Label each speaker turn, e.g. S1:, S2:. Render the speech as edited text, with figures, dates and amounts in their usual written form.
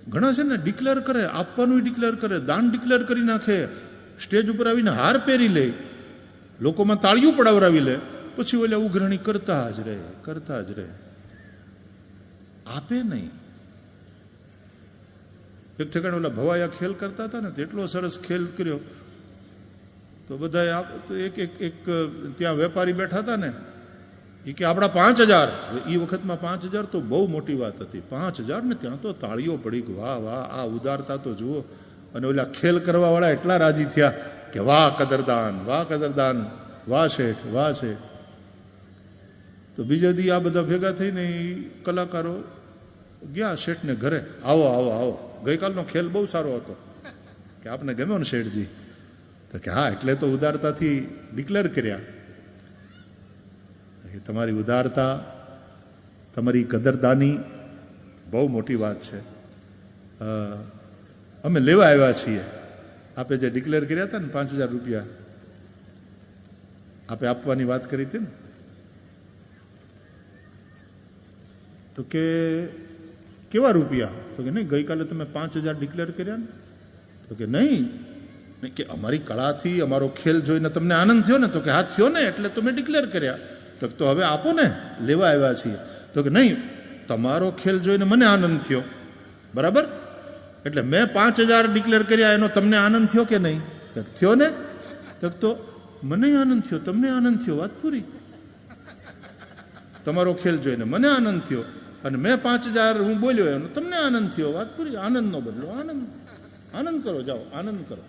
S1: ઘણા છે ને ડિક્લેર કરે, આપવાનું ડિક્લેર કરે, દાન ડિક્લેર કરી નાખે, સ્ટેજ ઉપર આવીને હાર પહેરી લે, લોકોમાં તાળીઓ પડાવરાવી લે, પછી ઓલા ઉઘરાણી કરતા જ રહે, આપે નહીં. એક ઠેકાણે ઓલા ભવાયા ખેલ કરતા હતા ને, એટલો સરસ ખેલ કર્યો તો બધા એક ત્યાં વેપારી બેઠા હતા ને, એ કે આપણા 5000. એ વખતમાં 5000 તો બહુ મોટી વાત હતી. 5000 ને ત્યાં તો તાળીઓ પડી કે વાહ વાહ, આ ઉદારતા તો જુઓ. અને ઓલા ખેલ કરવા વાળા એટલા રાજી થયા કે વાહ કદરદાન, વાહ કદરદાન, વાહ શેઠ, વાહ શેઠ. તો બીજા દી આ બધા ભેગા થઈને કલાકારો ગયા શેઠને ઘરે, આવો આવો આવો, ગઈકાલનો ખેલ બહુ સારો હતો, કે આપને ગમ્યો ને શેઠજી? તો કે હા, એટલે તો ઉદારતાથી ડિક્લેર કર્યા. તમારી ઉદારતા, તમારી કદરદાની બહુ મોટી વાત છે. અમે લેવા આવ્યા છીએ. આપે જે ડિક્લેર કર્યા હતા ને 5000 રૂપિયા આપે આપવાની વાત કરી હતી ને, તો કે કેવા રૂપિયા? તો કે નહીં, ગઈકાલે તમે 5000 ડિક્લેર કર્યા ને? તો કે નહીં, કે અમારી કળાથી અમારો ખેલ જોઈને તમને આનંદ થયો ને? તો કે હા થયો ને, એટલે તો મેં ડિક્લેર કર્યા. તો હવે આપો ને, લેવા આવ્યા છીએ. તો કે નહીં, તમારો ખેલ જોઈને મને આનંદ થયો, બરાબર, એટલે મેં 5000 ડિક્લેર કર્યા, એનો તમને આનંદ થયો કે નહીં? તો થયો ને. તો મને આનંદ થયો, તમને આનંદ થયો, વાત પૂરી. તમારો ખેલ જોઈને મને આનંદ થયો, અને મેં 5000 હું બોલ્યો એનો તમને આનંદ થયો, વાત પૂરી. આનંદનો બદલો આનંદ. આનંદ કરો, જાઓ આનંદ કરો.